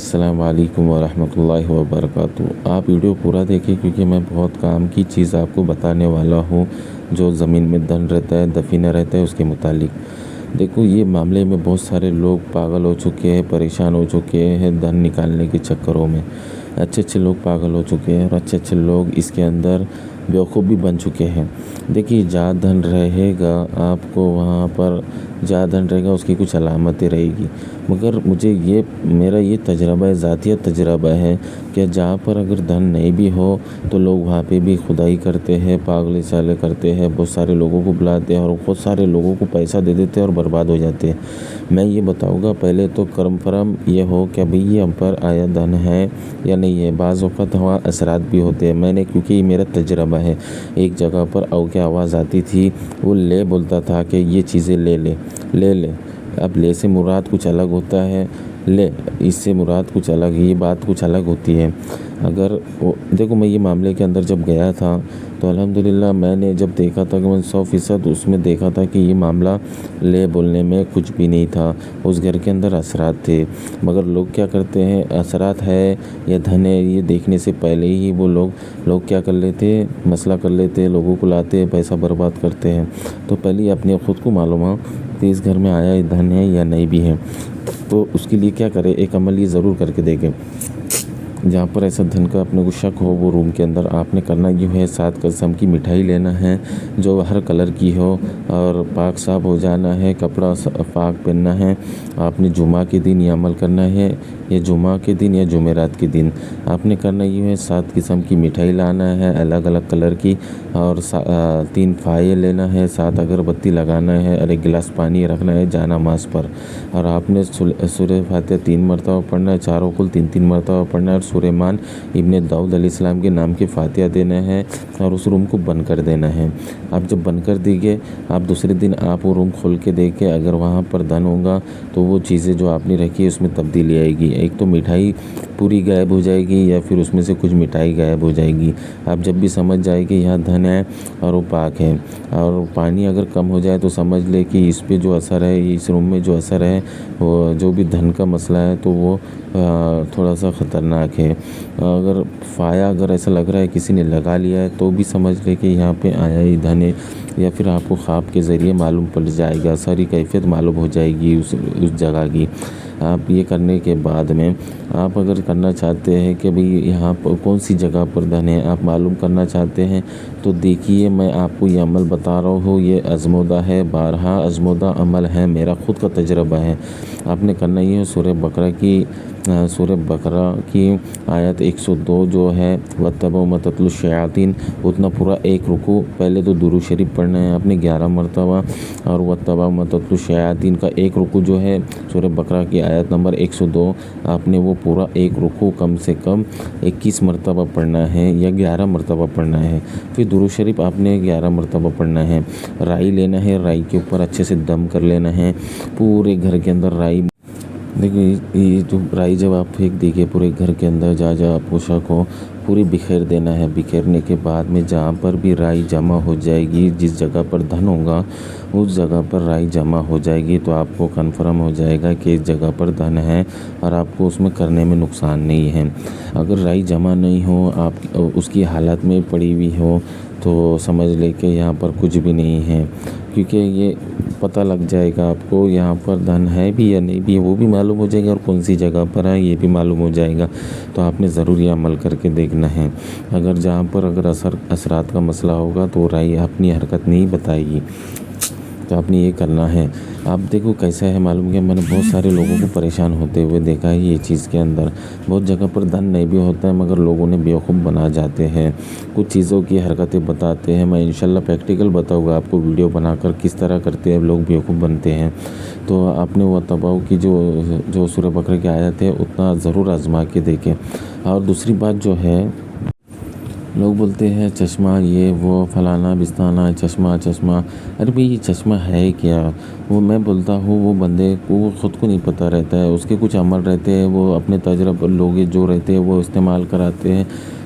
السلام علیکم ورحمۃ اللہ وبرکاتہ۔ آپ ویڈیو پورا دیکھیں کیونکہ میں بہت کام کی چیز آپ کو بتانے والا ہوں جو زمین میں دھن رہتا ہے، دفینہ رہتا ہے، اس کے متعلق۔ دیکھو، یہ معاملے میں بہت سارے لوگ پاگل ہو چکے ہیں، پریشان ہو چکے ہیں دھن نکالنے کے چکروں میں۔ اچھے لوگ پاگل ہو چکے ہیں اور اچھے لوگ اس کے اندر بیوقوف بھی بن چکے ہیں۔ دیکھیے، جہاں دھن رہے گا آپ کو وہاں پر جہاں دھن رہے گا اس کی کچھ علامتیں رہے گی، مگر میرا یہ تجربہ ہے، ذاتیہ تجربہ ہے کہ جہاں پر اگر دھن نہیں بھی ہو تو لوگ وہاں پہ بھی خدائی کرتے ہیں، پاگل چالے کرتے ہیں، بہت سارے لوگوں کو بلاتے ہیں اور بہت سارے لوگوں کو پیسہ دے دیتے ہیں اور برباد ہو جاتے ہیں۔ میں یہ بتاؤں گا پہلے تو کنفرم یہ ہو کہ بھئی یہ ہم پر آیا دھن ہے یا نہیں ہے۔ بعض اوقات وہاں اثرات بھی ہوتے ہیں۔ میں نے، کیونکہ یہ میرا تجربہ ہے، ایک جگہ پر او کی آواز آتی تھی، وہ لے بولتا تھا کہ یہ چیزیں لے لے۔ اب لے سے مراد کچھ الگ ہوتا ہے، لے اس سے مراد کچھ الگ، یہ بات کچھ الگ ہوتی ہے۔ دیکھو، میں یہ معاملے کے اندر جب گیا تھا تو الحمدللہ میں نے جب دیکھا تھا کہ میں 100% اس میں دیکھا تھا کہ یہ معاملہ لے بولنے میں کچھ بھی نہیں تھا، اس گھر کے اندر اثرات تھے۔ مگر لوگ کیا کرتے ہیں، اثرات ہے یا دھن ہے یہ دیکھنے سے پہلے ہی وہ لوگ کیا کر لیتے، مسئلہ کر لیتے، لوگوں کو لاتے، پیسہ برباد کرتے ہیں۔ تو پہلے اپنے خود کو معلوم ہو کہ اس گھر میں آیا دھن ہے یا نہیں بھی ہے، تو اس کے لیے کیا کرے، ایک عمل یہ ضرور کر کے دیکھیں۔ جہاں پر ایسا دھن کا اپنے کو شک ہو، وہ روم کے اندر آپ نے کرنا یہ ہے، 7 قسم کی مٹھائی لینا ہے جو ہر کلر کی ہو، اور پاک صاف ہو جانا ہے، کپڑا پاک پہننا ہے۔ آپ نے جمعہ کے دن یہ عمل کرنا ہے، یا جمعہ کے دن یا جمعرات کے دن آپ نے کرنا یہ ہے، 7 قسم کی مٹھائی لانا ہے الگ الگ کلر کی، اور 3 فائے لینا ہے، 7 اگربتی لگانا ہے، اور 1 گلاس پانی رکھنا ہے جانماز پر، اور آپ نے سورہ فاتحہ 3 مرتبہ پڑھنا ہے، چاروں کل 3 مرتبہ پڑھنا ہے، اور سلیمان ابن داؤد علیہ السلام کے نام کے فاتحہ دینا ہے، اور اس روم کو بند کر دینا ہے۔ آپ جب بند کر دیجئے، آپ دوسرے دن آپ وہ روم کھول کے دیکھیں، اگر وہاں پر دھن ہوگا تو وہ چیزیں جو آپ نے رکھی ہے اس میں تبدیلی آئے گی۔ ایک تو مٹھائی پوری غائب ہو جائے گی، یا پھر اس میں سے کچھ مٹھائی غائب ہو جائے گی۔ آپ جب بھی سمجھ جائے کہ یہاں دھن ہے اور وہ پاک ہے، اور پانی اگر کم ہو جائے تو سمجھ لے کہ اس پہ جو اثر ہے، اس روم میں جو اثر ہے، وہ جو بھی دھن کا مسئلہ ہے تو وہ تھوڑا سا خطرناک ہے۔ اگر فایا اگر ایسا لگ رہا ہے کسی نے لگا لیا ہے تو بھی سمجھ لے کہ یہاں پہ آیا ہی دھن ہے، یا پھر آپ کو خواب کے ذریعے معلوم پڑ جائے گا، ساری کیفیت معلوم ہو جائے گی اس جگہ کی۔ آپ یہ کرنے کے بعد میں آپ اگر کرنا چاہتے ہیں کہ بھئی یہاں پر کون سی جگہ پر دھن ہے، آپ معلوم کرنا چاہتے ہیں تو دیکھیے، میں آپ کو یہ عمل بتا رہا ہوں، یہ آزمودہ ہے، بارہا آزمودہ عمل ہے، میرا خود کا تجربہ ہے۔ آپ نے کرنا یہ ہے، سورہ بقرہ کی آیت 102 جو ہے، وَاتَّبَعُوا مَا تَتْلُو الشَّيَاطِينُ، اتنا پورا ایک رکوع پہلے تو درود شریف پڑھنا ہے آپ نے 11 مرتبہ، اور وَاتَّبَعُوا مَا تَتْلُو الشَّيَاطِينُ کا ایک رکوع جو ہے سورہ بقرہ کی آیت نمبر 102، آپ نے وہ پورا ایک رکوع کم سے کم 21 مرتبہ پڑھنا ہے یا 11 مرتبہ پڑھنا ہے۔ پھر درود شریف آپ نے 11 مرتبہ پڑھنا ہے۔ رائی لینا ہے، رائی کے اوپر اچھے سے دم کر لینا ہے، پورے گھر کے اندر رائی۔ دیکھیے، یہ جو رائی جب آپ پھینک دیجیے پورے گھر کے اندر، جہاں آپ کو شک ہو پوری بکھیر دینا ہے۔ بکھیرنے کے بعد میں جہاں پر بھی رائی جمع ہو جائے گی، جس جگہ پر دھن ہوگا اس جگہ پر رائی جمع ہو جائے گی، تو آپ کو کنفرم ہو جائے گا کہ اس جگہ پر دھن ہے اور آپ کو اس میں کرنے میں نقصان نہیں ہے۔ اگر رائی جمع نہیں ہو، آپ اس کی حالت میں پڑی ہوئی ہو، تو سمجھ لے کہ یہاں پر کچھ بھی نہیں ہے، کیونکہ یہ پتہ لگ جائے گا آپ کو یہاں پر دھن ہے بھی یا نہیں بھی، وہ بھی معلوم ہو جائے گا، اور کون سی جگہ پر ہے یہ بھی معلوم ہو جائے گا۔ تو آپ نے ضرور یہ عمل کر کے دیکھنا ہے۔ اگر جہاں پر اثرات کا مسئلہ ہوگا تو رائی اپنی حرکت نہیں بتائے گی، تو آپ نے یہ کرنا ہے۔ آپ دیکھو کیسا ہے معلوم، کہ میں نے بہت سارے لوگوں کو پریشان ہوتے ہوئے دیکھا ہے یہ چیز کے اندر۔ بہت جگہ پر دھن نہیں بھی ہوتا ہے، مگر لوگوں نے بیوقوف بنا جاتے ہیں، کچھ چیزوں کی حرکتیں بتاتے ہیں۔ میں انشاءاللہ پریکٹیکل بتاؤں گا آپ کو ویڈیو بنا کر کس طرح کرتے ہیں لوگ بیوقوف بنتے ہیں۔ تو آپ نے وہ تباؤ کی جو سورہ بقرہ کی آیت ہے اتنا ضرور آزما کے دیکھیں۔ اور دوسری بات جو ہے، لوگ بولتے ہیں چشمہ یہ وہ فلانا بستانا چشمہ۔ ارے بھئی، یہ چشمہ ہے کیا؟ وہ میں بولتا ہوں، وہ بندے کو خود کو نہیں پتہ رہتا ہے، اس کے کچھ عمل رہتے ہیں، وہ اپنے تجربہ لوگ جو رہتے ہیں وہ استعمال کراتے ہیں۔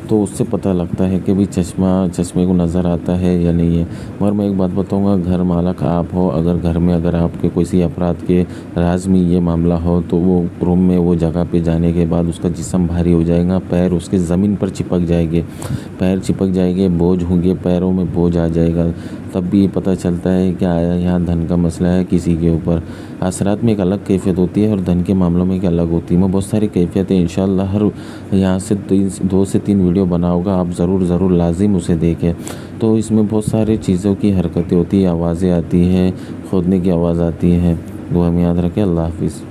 تو اس سے پتہ لگتا ہے کہ بھی چشمے کو نظر آتا ہے یا نہیں ہے۔ مگر میں ایک بات بتاؤں گا، گھر مالک آپ ہو، اگر گھر میں اگر آپ کے کسی افراد کے راز میں یہ معاملہ ہو تو وہ روم میں وہ جگہ پہ جانے کے بعد اس کا جسم بھاری ہو جائے گا، پیر اس کے زمین پر چپک جائے گے، پیر چپک جائے گے، بوجھ ہوں گے، پیروں میں بوجھ آ جائے گا، تب بھی یہ پتہ چلتا ہے کہ آیا یہاں دھن کا مسئلہ ہے کسی کے اوپر۔ اثرات میں ایک الگ کیفیت ہوتی ہے اور دھن کے معاملوں میں ایک الگ ہوتی ہے۔ میں بہت ساری کیفیتیں انشاءاللہ ہر یہاں سے 2 سے 3 ویڈیو بناؤں گا، آپ ضرور لازم اسے دیکھیں۔ تو اس میں بہت ساری چیزوں کی حرکتیں ہوتی ہیں، آوازیں آتی ہیں، کھودنے کی آواز آتی ہے۔ دعا میں یاد رکھیں۔ اللہ حافظ۔